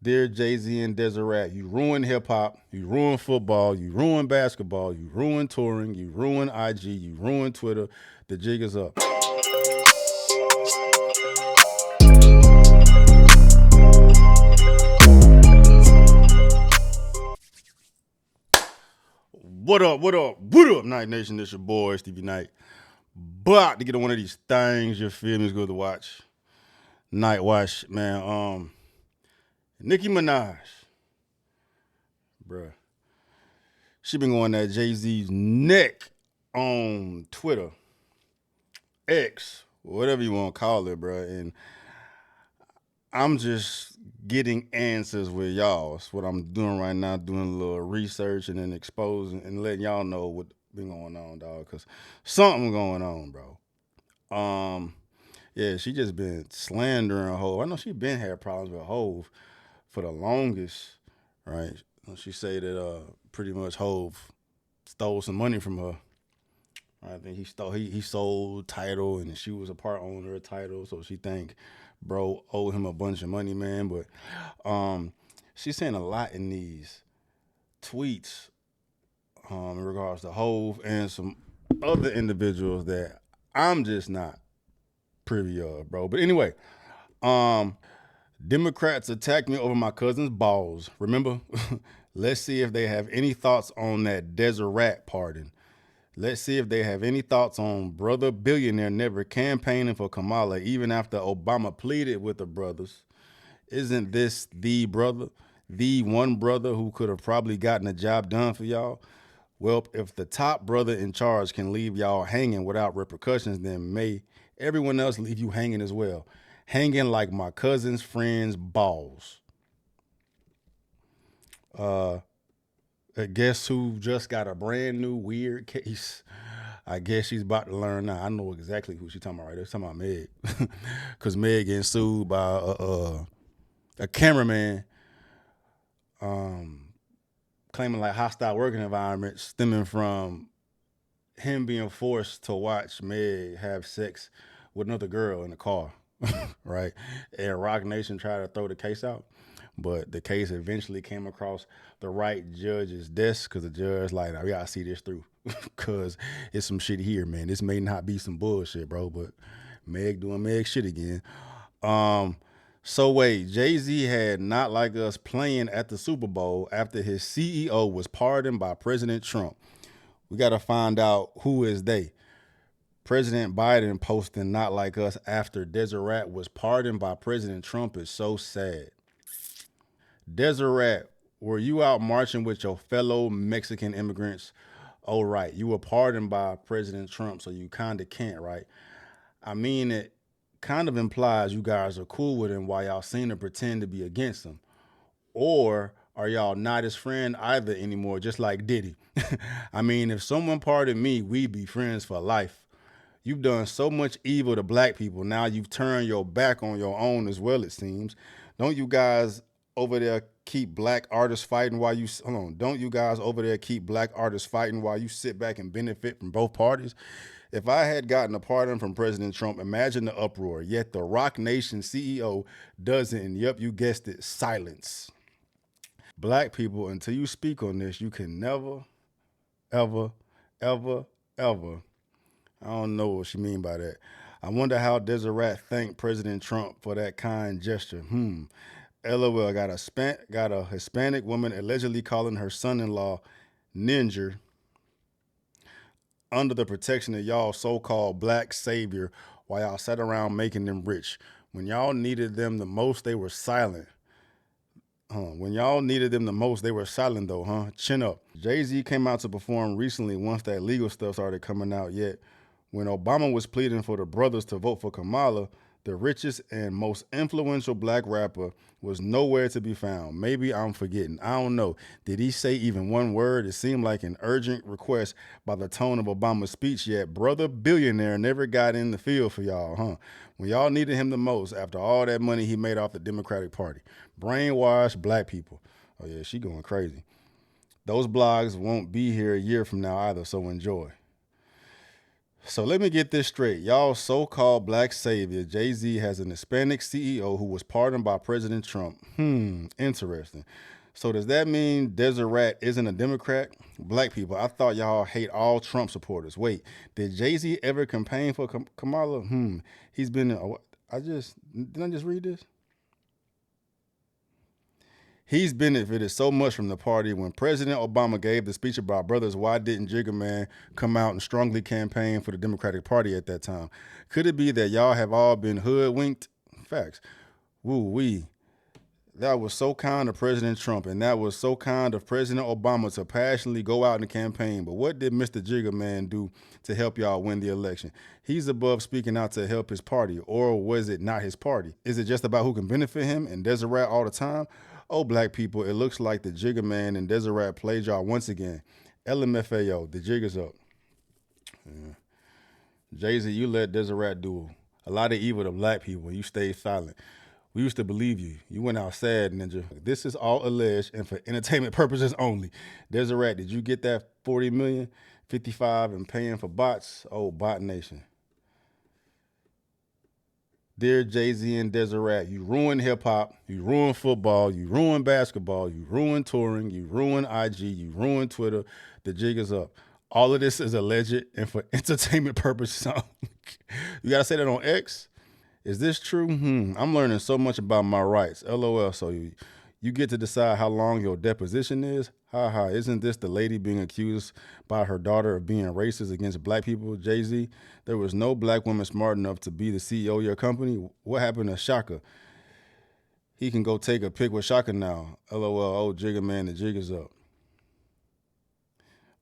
Dear Jay-Z and Desirat, you ruin hip hop, you ruin football, you ruin basketball, you ruin touring, you ruin IG, you ruin Twitter. The jig is up. What up, what up, what up, Night Nation? This your boy, Stevie Knight. About to get on one of these things, you feel me? It's good to watch. Night Watch, man. Nicki Minaj, bruh. She been going at Jay-Z's neck on Twitter, X, whatever you want to call it, bruh. And I'm just getting answers with y'all. That's what I'm doing right now, doing a little research and then exposing and letting y'all know what been going on, dog. Cause something going on, bro. Um, yeah, she just been slandering Hove. I know she been had problems with Hove for the longest, right? She say that pretty much Hove stole some money from her. I think he sold title and she was a part owner of title, so she think bro owed him a bunch of money, man. But she's saying a lot in these tweets in regards to Hove and some other individuals that I'm just not privy of, bro. But anyway, um, Democrats attacked me over my cousin's balls. Remember? Let's see if they have any thoughts on that Desirat pardon. Let's see if they have any thoughts on brother billionaire never campaigning for Kamala even after Obama pleaded with the brothers. Isn't this the brother? The one brother who could have probably gotten the job done for y'all? Well, if the top brother in charge can leave y'all hanging without repercussions, then may everyone else leave you hanging as well. Hanging like my cousin's friend's balls. Uh, guess who just got a brand new weird case? I guess she's about to learn now. I know exactly who she's talking about right there. She's talking about Meg. Because Meg getting sued by a cameraman um, claiming like hostile working environment stemming from him being forced to watch Meg have sex with another girl in the car, right? And Roc Nation tried to throw the case out, but the case eventually came across the right judge's desk because the judge like, I gotta see this through because it's some shit here, man. This may not be some bullshit, bro, but Meg doing Meg shit again. Um, so wait, Jay Z had Not Like Us playing at the Super Bowl after his CEO was pardoned by President Trump. We got to find out who is they. President Biden posting Not Like Us after Desirat was pardoned by President Trump is so sad. Desirat, were you out marching with your fellow Mexican immigrants? Oh, right. You were pardoned by President Trump, so you kind of can't, right? I mean, it kind of implies you guys are cool with him while y'all seem to pretend to be against him. Or are y'all not his friend either anymore, just like Diddy? I mean, if someone pardoned me, we'd be friends for life. You've done so much evil to black people. Now you've turned your back on your own as well, it seems. Don't you guys over there keep black artists fighting while you hold on? Don't you guys over there keep black artists fighting while you sit back and benefit from both parties? If I had gotten a pardon from President Trump, imagine the uproar. Yet the Roc Nation CEO doesn't, and yep, you guessed it, silence. Black people, until you speak on this, you can never, ever, ever, ever. I don't know what she mean by that. I wonder how Desirat thanked President Trump for that kind gesture. LOL got a Hispanic woman allegedly calling her son-in-law ninja under the protection of y'all so-called black savior while y'all sat around making them rich. When y'all needed them the most, they were silent. When y'all needed them the most, they were silent though, huh? Chin up. Jay Z came out to perform recently once that legal stuff started coming out. Yet, when Obama was pleading for the brothers to vote for Kamala, the richest and most influential black rapper was nowhere to be found. Maybe I'm forgetting. I don't know. Did he say even one word? It seemed like an urgent request by the tone of Obama's speech, yet brother billionaire never got in the field for y'all, huh? When y'all needed him the most after all that money he made off the Democratic Party. Brainwashed black people. Oh yeah, she going crazy. Those blogs won't be here a year from now either, so enjoy. So let me get this straight. Y'all so-called black savior, Jay-Z, has an Hispanic CEO who was pardoned by President Trump. Interesting. So does that mean Desirat isn't a Democrat? Black people, I thought y'all hate all Trump supporters. Wait, did Jay-Z ever campaign for Kamala? He's been, didn't I just read this? He's benefited so much from the party. When President Obama gave the speech about brothers, why didn't Jigga Man come out and strongly campaign for the Democratic Party at that time? Could it be that y'all have all been hoodwinked? Facts. Woo-wee. That was so kind of President Trump, and that was so kind of President Obama to passionately go out and campaign. But what did Mr. Jigga Man do to help y'all win the election? He's above speaking out to help his party, or was it not his party? Is it just about who can benefit him and Desirat all the time? Oh, black people, it looks like the Jigga Man and Desirat played y'all once again. LMFAO, the jig is up. Yeah. Jay-Z, you let Desirat do a lot of evil to black people. You stayed silent. We used to believe you. You went out sad, Ninja. This is all alleged and for entertainment purposes only. Desirat, did you get that 40 million, 55 and paying for bots? Oh, Bot Nation. Dear Jay-Z and Desirat, you ruined hip-hop, you ruined football, you ruined basketball, you ruined touring, you ruined IG, you ruined Twitter. The jig is up. All of this is alleged and for entertainment purposes only. You gotta say that on X? Is this true? I'm learning so much about my rights. LOL. So you get to decide how long your deposition is? Ha. Isn't this the lady being accused by her daughter of being racist against black people? Jay-Z, there was no black woman smart enough to be the CEO of your company. What happened to Shaka? He can go take a pic with Shaka now. LOL. Oh, Jigga Man, the jig is up.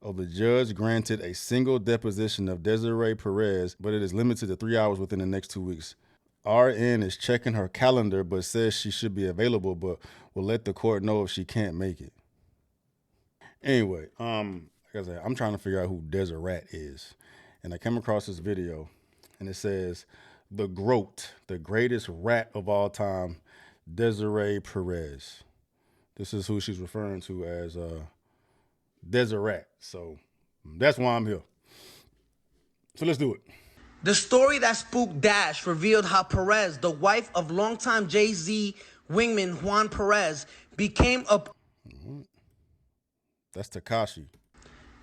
Oh, the judge granted a single deposition of Desiree Perez, but it is limited to 3 hours within the next 2 weeks. RN is checking her calendar, but says she should be available, but will let the court know if she can't make it. Anyway, like I said, I'm trying to figure out who Desirat is. And I came across this video, and it says, the GROAT, the greatest rat of all time, Desiree Perez. This is who she's referring to as Desirat. So that's why I'm here. So let's do it. The story that spooked Dash revealed how Perez, the wife of longtime JAYZ wingman Juan Perez, became a... That's Tekashi.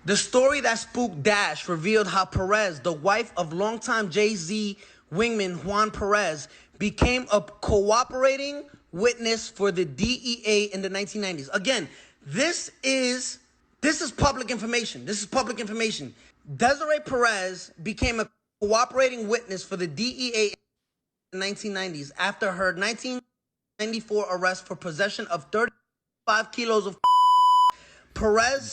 The story that spooked Dash revealed how Perez, the wife of longtime JAYZ wingman Juan Perez, became a cooperating witness for the DEA in the 1990s. Again, this is public information. This is public information. Desiree Perez became a cooperating witness for the DEA in the 1990s after her 1994 arrest for possession of 35 kilos of Perez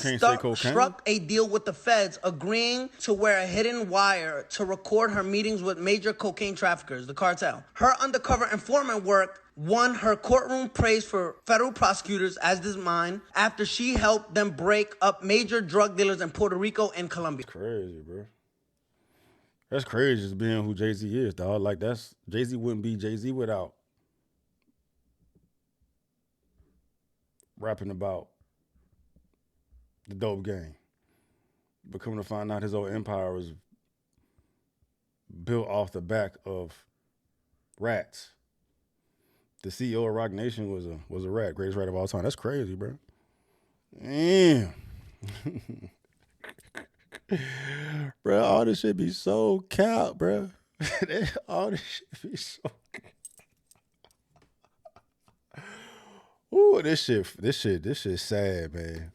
struck a deal with the feds, agreeing to wear a hidden wire to record her meetings with major cocaine traffickers, the cartel. Her undercover informant work won her courtroom praise for federal prosecutors, as did mine, after she helped them break up major drug dealers in Puerto Rico and Colombia. Crazy, bro. That's crazy just being who Jay-Z is, dog. Like, that's Jay-Z wouldn't be Jay-Z without rapping about the dope game. But coming to find out his whole empire was built off the back of rats. The CEO of Roc Nation was a rat, greatest rat of all time. That's crazy, bro. Damn. Bro, all this shit be so cap, bro. All this shit be so Ooh, this shit sad, man.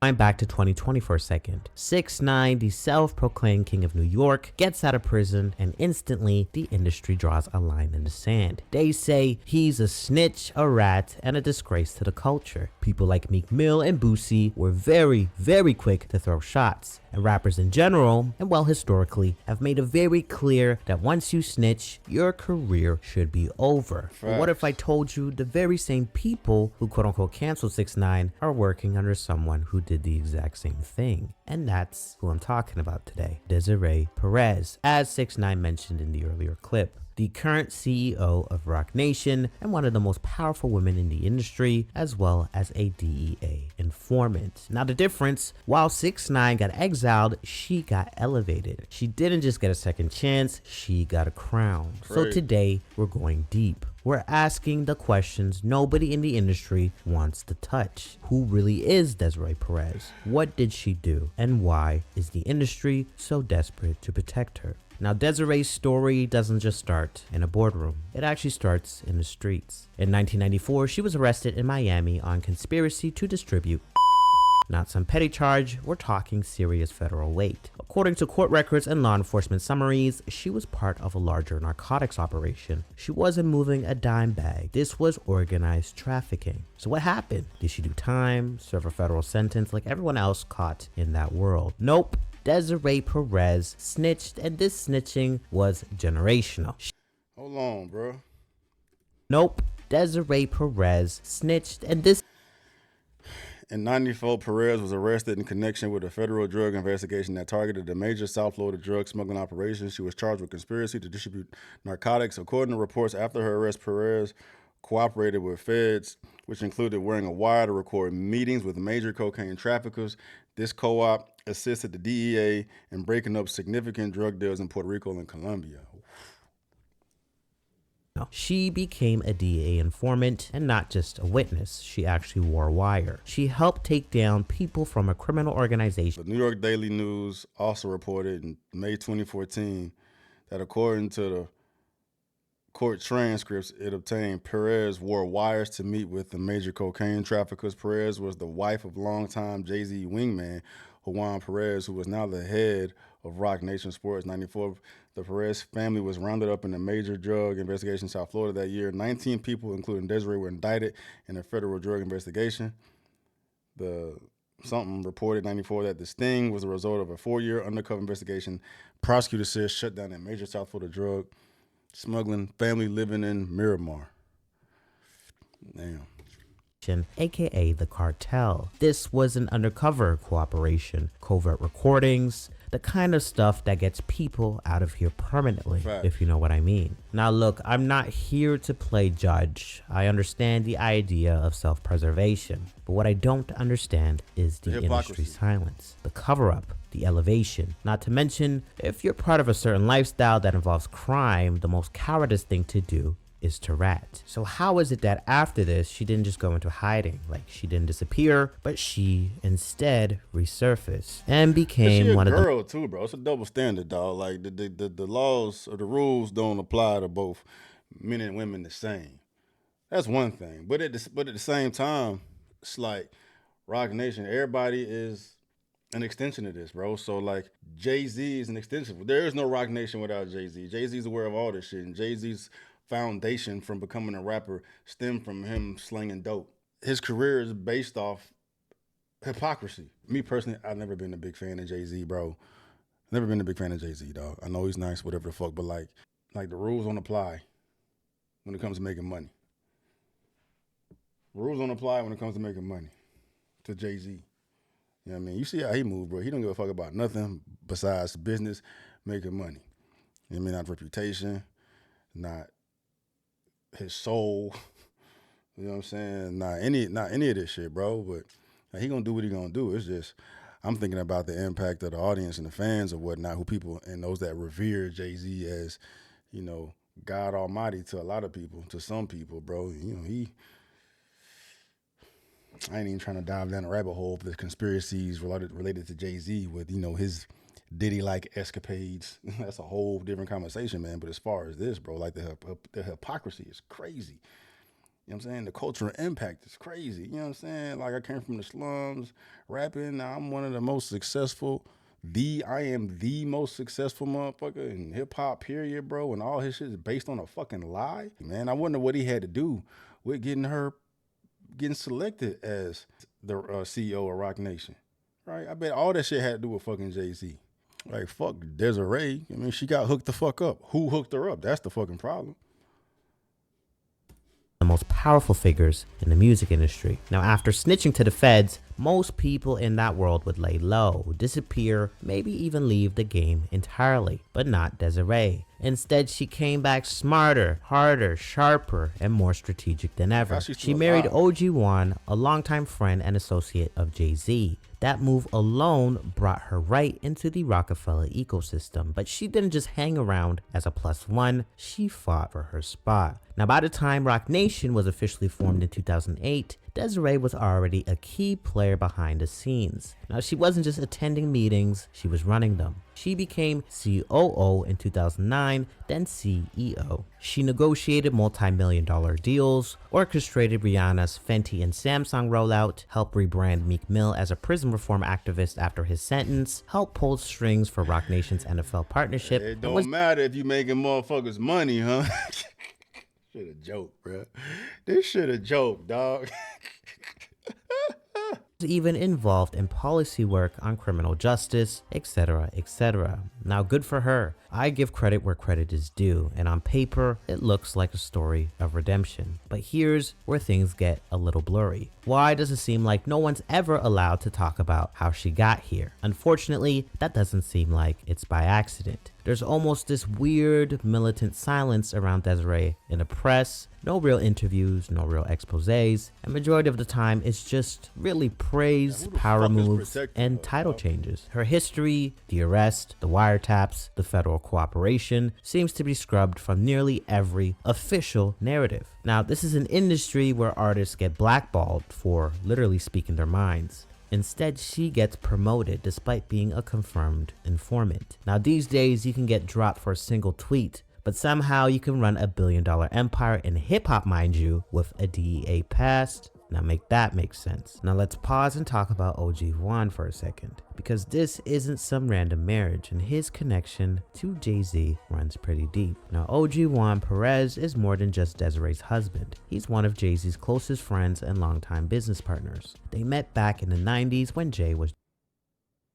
I'm back to 2020 for a second. 6ix9ine, the self-proclaimed king of New York, gets out of prison, and instantly the industry draws a line in the sand. They say he's a snitch, a rat, and a disgrace to the culture. People like Meek Mill and Boosie were very, very quick to throw shots. And rappers in general, and well historically, have made it very clear that once you snitch, your career should be over. But what if I told you the very same people who quote-unquote canceled 6ix9ine are working under someone who did the exact same thing? And that's who I'm talking about today, Desiree Perez, as 6ix9ine mentioned in the earlier clip. The current CEO of Roc Nation and one of the most powerful women in the industry, as well as a DEA informant. informant. Now the difference, while 6ix9ine got exiled, she got elevated. She didn't just get a second chance, she got a crown. So today, we're going deep. We're asking the questions nobody in the industry wants to touch. Who really is Desirat Perez? What did she do? And why is the industry so desperate to protect her? Now, Desirat's story doesn't just start in a boardroom. It actually starts in the streets. In 1994, she was arrested in Miami on conspiracy to distribute. Not some petty charge, we're talking serious federal weight. According to court records and law enforcement summaries, she was part of a larger narcotics operation. She wasn't moving a dime bag. This was organized trafficking. So what happened? Did she do time, serve a federal sentence like everyone else caught in that world? Nope. Desirat Perez snitched, and this snitching was generational. Hold on, bro. Nope. Desirat Perez snitched, and this. In 94, Perez was arrested in connection with a federal drug investigation that targeted a major South Florida drug smuggling operation. She was charged with conspiracy to distribute narcotics. According to reports, after her arrest, Perez cooperated with feds, which included wearing a wire to record meetings with major cocaine traffickers. This co-op assisted the DEA in breaking up significant drug deals in Puerto Rico and Colombia. She became a DEA informant and not just a witness. She actually wore wire. She helped take down people from a criminal organization. The New York Daily News also reported in May 2014 that according to the court transcripts it obtained, Perez wore wires to meet with the major cocaine traffickers. Perez was the wife of longtime JAYZ wingman Juan Perez, who was now the head of Roc Nation Sports. 94, the Perez family was rounded up in a major drug investigation in South Florida that year. 19 people, including Desirat, were indicted in a federal drug investigation. The something reported 94 that the sting was the result of a 4-year undercover investigation. Prosecutors said shut down a major South Florida drug smuggling family living in Miramar. Damn. AKA the cartel. This was an undercover cooperation, covert recordings, the kind of stuff that gets people out of here permanently, if you know what I mean. Now look, I'm not here to play judge. I understand the idea of self-preservation, but what I don't understand is the industry silence, the cover-up, the elevation. Not to mention, if you're part of a certain lifestyle that involves crime, the most cowardice thing to do is to rat. So how is it that after this, she didn't just go into hiding? Like, she didn't disappear, but she instead resurfaced and became one of the— She a girl too, bro. It's a double standard, dog. Like, the laws or the rules don't apply to both men and women the same. That's one thing. But at the same time, it's like Roc Nation, everybody is an extension of this, bro. So like JAYZ is an extension. There is no Roc Nation without JAYZ. JAYZ's aware of all this shit, and JAYZ's foundation from becoming a rapper stemmed from him slinging dope. His career is based off hypocrisy. Me personally, I've never been a big fan of JAYZ, bro. Never been a big fan of JAYZ, dog. I know he's nice, whatever the fuck, but like the rules don't apply when it comes to making money. Rules don't apply when it comes to making money to JAYZ. You know what I mean? You see how he moves, bro. He don't give a fuck about nothing besides business, making money. You know what I mean? Not reputation, not his soul, you know what I'm saying? Not any of this shit, bro. But he gonna do what he gonna do. It's just I'm thinking about the impact of the audience and the fans or whatnot, who people and those that revere JAYZ as, you know, God Almighty to a lot of people, to some people, bro. You know, I ain't even trying to dive down a rabbit hole of the conspiracies related to JAYZ with, you know, his Diddy-like escapades. That's a whole different conversation, man. But as far as this, bro, like the hypocrisy is crazy. You know what I'm saying? The cultural impact is crazy. You know what I'm saying? Like, I came from the slums, rapping. Now I'm one of the most successful. I am the most successful motherfucker in hip-hop, period, bro. And all his shit is based on a fucking lie. Man, I wonder what he had to do with getting selected as the CEO of Roc Nation. Right? I bet all that shit had to do with fucking JAYZ. Like, fuck Desirat. I mean, she got hooked the fuck up. Who hooked her up? That's the fucking problem. The most powerful figures in the music industry. Now, after snitching to the feds, most people in that world would lay low, disappear, maybe even leave the game entirely. But not Desiree. Instead, she came back smarter, harder, sharper, and more strategic than ever. She married OG Juan, a longtime friend and associate of JAYZ. That move alone brought her right into the Rockefeller ecosystem, but she didn't just hang around as a plus one, she fought for her spot. Now, by the time Roc Nation was officially formed in 2008, Desiree was already a key player behind the scenes. Now, she wasn't just attending meetings, she was running them. She became COO in 2009, then CEO. She negotiated multi-million-dollar deals, orchestrated Rihanna's Fenty and Samsung rollout, helped rebrand Meek Mill as a prison reform activist after his sentence, helped pull strings for Roc Nation's NFL partnership. It don't matter if you making motherfuckers money, huh? Shit a joke, bro. This shit a joke, dog. Even involved in policy work on criminal justice, etc., etc. Now, good for her. I give credit where credit is due, and on paper, it looks like a story of redemption. But here's where things get a little blurry. Why does it seem like no one's ever allowed to talk about how she got here? Unfortunately, that doesn't seem like it's by accident. There's almost this weird militant silence around Desiree in the press. No real interviews, no real exposés, and majority of the time it's just really praise, power moves, and title changes. Her history, the arrest, the wiretaps, the federal cooperation seems to be scrubbed from nearly every official narrative. Now, this is an industry where artists get blackballed for literally speaking their minds. Instead, she gets promoted despite being a confirmed informant. Now, these days, you can get dropped for a single tweet, but somehow you can run $1 billion empire in hip-hop, mind you, with a DEA past. Now make that make sense. Now let's pause and talk about OG Juan for a second, because this isn't some random marriage, and his connection to JAYZ runs pretty deep. Now OG Juan Perez is more than just Desiree's husband. He's one of JAYZ's closest friends and longtime business partners. They met back in the 90s when Jay was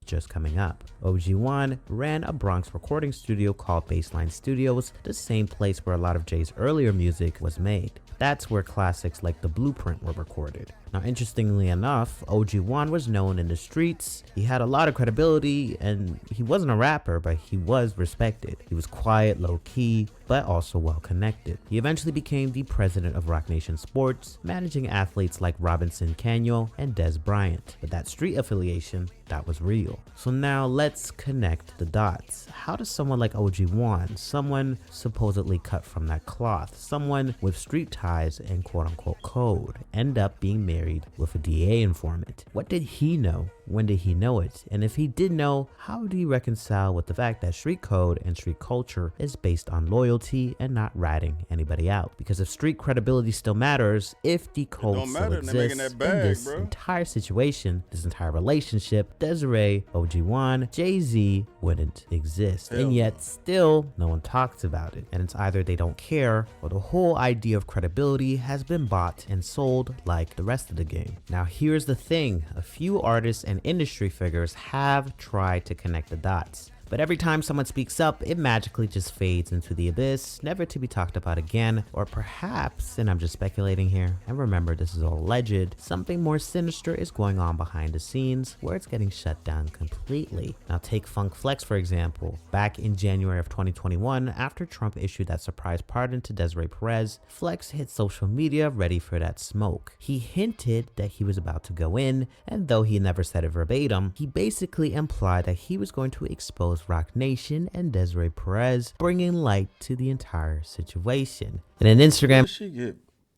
just coming up. OG Juan ran a Bronx recording studio called Baseline Studios, the same place where a lot of Jay's earlier music was made. That's where classics like The Blueprint were recorded. Now, interestingly enough, OG Juan was known in the streets. He had a lot of credibility, and he wasn't a rapper, but he was respected. He was quiet, low-key, but also well-connected. He eventually became the president of Roc Nation Sports, managing athletes like Robinson Cano and Des Bryant. But that street affiliation, that was real. So now let's connect the dots. How does someone like OG Juan, someone supposedly cut from that cloth, someone with street ties and quote-unquote code, end up being married with a DA informant? What did he know? When did he know it? And if he did know, how do you reconcile with the fact that street code and street culture is based on loyalty and not ratting anybody out? Because if street credibility still matters, if the code still exists in this entire situation, this entire relationship, Desiree, OG Juan, JAYZ wouldn't exist. And yet still no one talks about it. And it's either they don't care, or the whole idea of credibility has been bought and sold like the rest of the game. Now here's the thing, a few artists and industry figures have tried to connect the dots. But every time someone speaks up, it magically just fades into the abyss, never to be talked about again. Or perhaps, and I'm just speculating here, and remember this is all alleged, something more sinister is going on behind the scenes where it's getting shut down completely. Now take Funk Flex for example. Back in January of 2021, after Trump issued that surprise pardon to Desiree Perez, Flex hit social media ready for that smoke. He hinted that he was about to go in, and though he never said it verbatim, he basically implied that he was going to expose Roc Nation and Desiree Perez, bringing light to the entire situation. And an Instagram, what did she get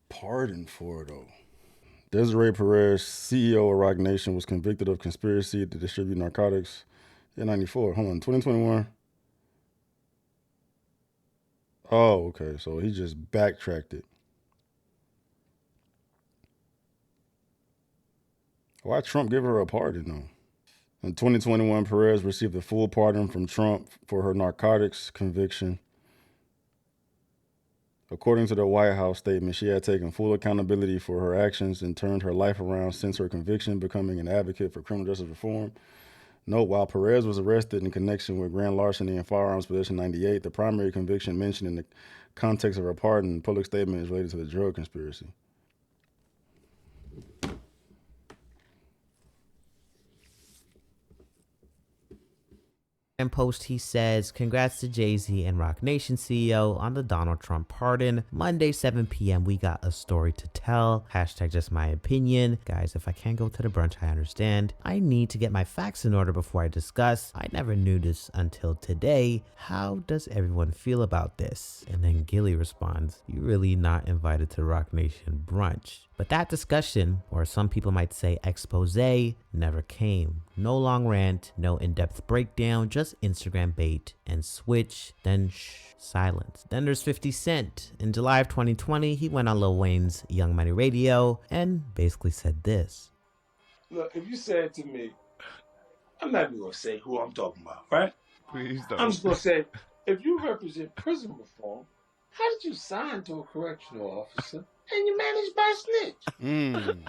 pardoned for though? Desiree Perez, CEO of Roc Nation, was convicted of conspiracy to distribute narcotics in '94. Hold on, 2021. Oh, okay. So he just backtracked it. Why Trump give her a pardon though? In 2021, Perez received a full pardon from Trump for her narcotics conviction. According to the White House statement, she had taken full accountability for her actions and turned her life around since her conviction, becoming an advocate for criminal justice reform. Note, while Perez was arrested in connection with grand larceny and firearms possession in '98, the primary conviction mentioned in the context of her pardon and public statement is related to the drug conspiracy. And post he says, congrats to JAYZ and Roc Nation CEO on the Donald Trump pardon. Monday 7 p.m. we got a story to tell. Hashtag just my opinion. Guys, if I can't go to the brunch, I understand. I need to get my facts in order before I discuss. I never knew this until today. How does everyone feel about this? And then Gilly responds, you really not invited to Roc Nation brunch. But that discussion, or some people might say expose, never came. No long rant, no in-depth breakdown, just Instagram bait and switch, then silence. Then there's 50 Cent. In July of 2020, he went on Lil Wayne's Young Money Radio and basically said this. Look, if you said to me, I'm not even going to say who I'm talking about, right? Please don't. I'm just going to say, if you represent prison reform, how did you sign to a correctional officer and you managed by a snitch?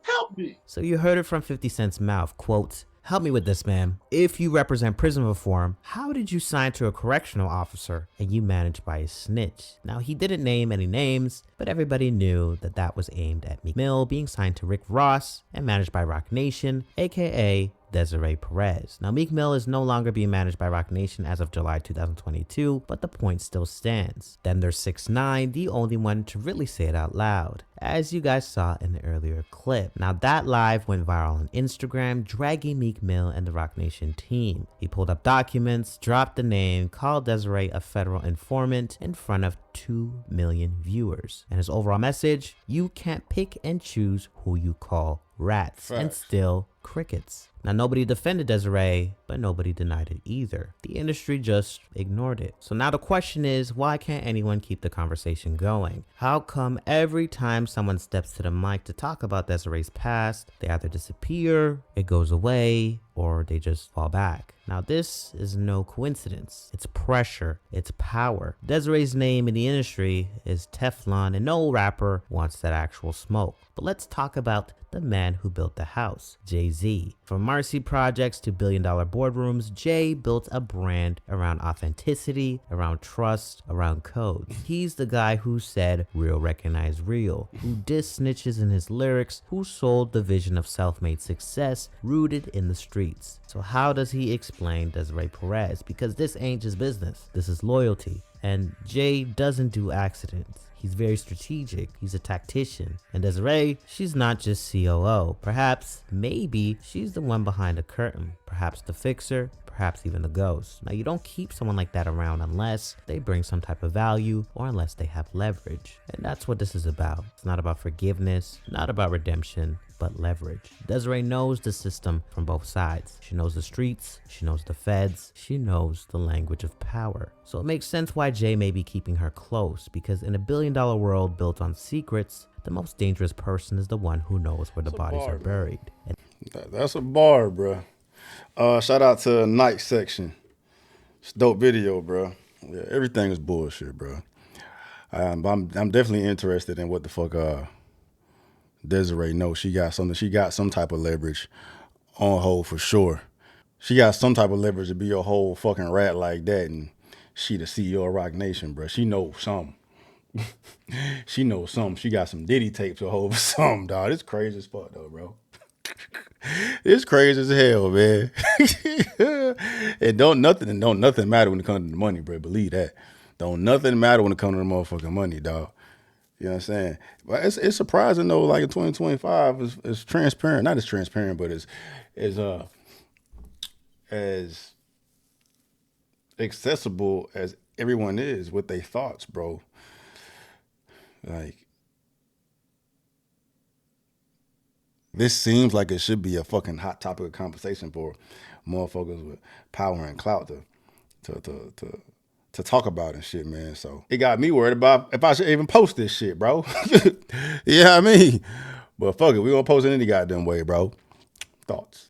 Help me. So you heard it from 50 Cent's mouth, quote, help me with this, man. If you represent prison reform, how did you sign to a correctional officer and you managed by a snitch? Now, he didn't name any names, but everybody knew that that was aimed at Meek Mill being signed to Rick Ross and managed by Roc Nation, aka Desirat Perez. Now, Meek Mill is no longer being managed by Roc Nation as of July 2022, but the point still stands. Then there's 6ix9ine, the only one to really say it out loud, as you guys saw in the earlier clip. Now, that live went viral on Instagram, dragging Meek Mill and the Roc Nation team. He pulled up documents, dropped the name, called Desirat a federal informant in front of 2 million viewers. And his overall message, you can't pick and choose who you call rats. Facts. And still crickets. Now, nobody defended Desirat, but nobody denied it either. The industry just ignored it. So now the question is, why can't anyone keep the conversation going? How come every time someone steps to the mic to talk about Desirat's past, they either disappear, it goes away, or they just fall back? Now, this is no coincidence. It's pressure. It's power. Desirat's name in the industry is Teflon, and no rapper wants that actual smoke. But let's talk about the man who built the house, JAYZ. From Marcy projects to billion-dollar boardrooms, Jay built a brand around authenticity, around trust, around codes. He's the guy who said real recognize real, who dissed snitches in his lyrics, who sold the vision of self-made success rooted in the streets. So how does he explain Desirat Perez? Because this ain't just business. This is loyalty. And Jay doesn't do accidents. He's very strategic. He's a tactician. And Desirat, she's not just COO. Perhaps, maybe, she's the one behind the curtain. Perhaps the fixer, perhaps even the ghost. Now, you don't keep someone like that around unless they bring some type of value or unless they have leverage. And that's what this is about. It's not about forgiveness, not about redemption, but leverage. Desirat knows the system from both sides. She knows the streets, she knows the feds, she knows the language of power. So it makes sense why Jay may be keeping her close, because in a billion-dollar world built on secrets, the most dangerous person is the one who knows where the bodies are buried. And That's a bar, bro. Shout out to Night Section. It's a dope video, bro. Yeah, everything is bullshit, bro. I'm definitely interested in what the fuck Desirat knows. She got something. She got some type of leverage on hold for sure. She got some type of leverage to be a whole fucking rat like that, and she the CEO of Roc Nation, bro. She knows something. She knows something. She got some Diddy tapes to hold for something, dog. It's crazy as fuck, though, bro. It's crazy as hell, man. And don't nothing matter when it comes to the money, bro. Believe that. Don't nothing matter when it comes to the motherfucking money, dog. You know what I'm saying? But it's surprising though. Like in 2025, it's transparent. Not as transparent, but as accessible as everyone is with their thoughts, bro. Like, this seems like it should be a fucking hot topic of conversation for motherfuckers with power and clout to talk about and shit, man. So it got me worried about if I should even post this shit, bro. You know what I mean? But fuck it, we gonna post it any goddamn way, bro. Thoughts?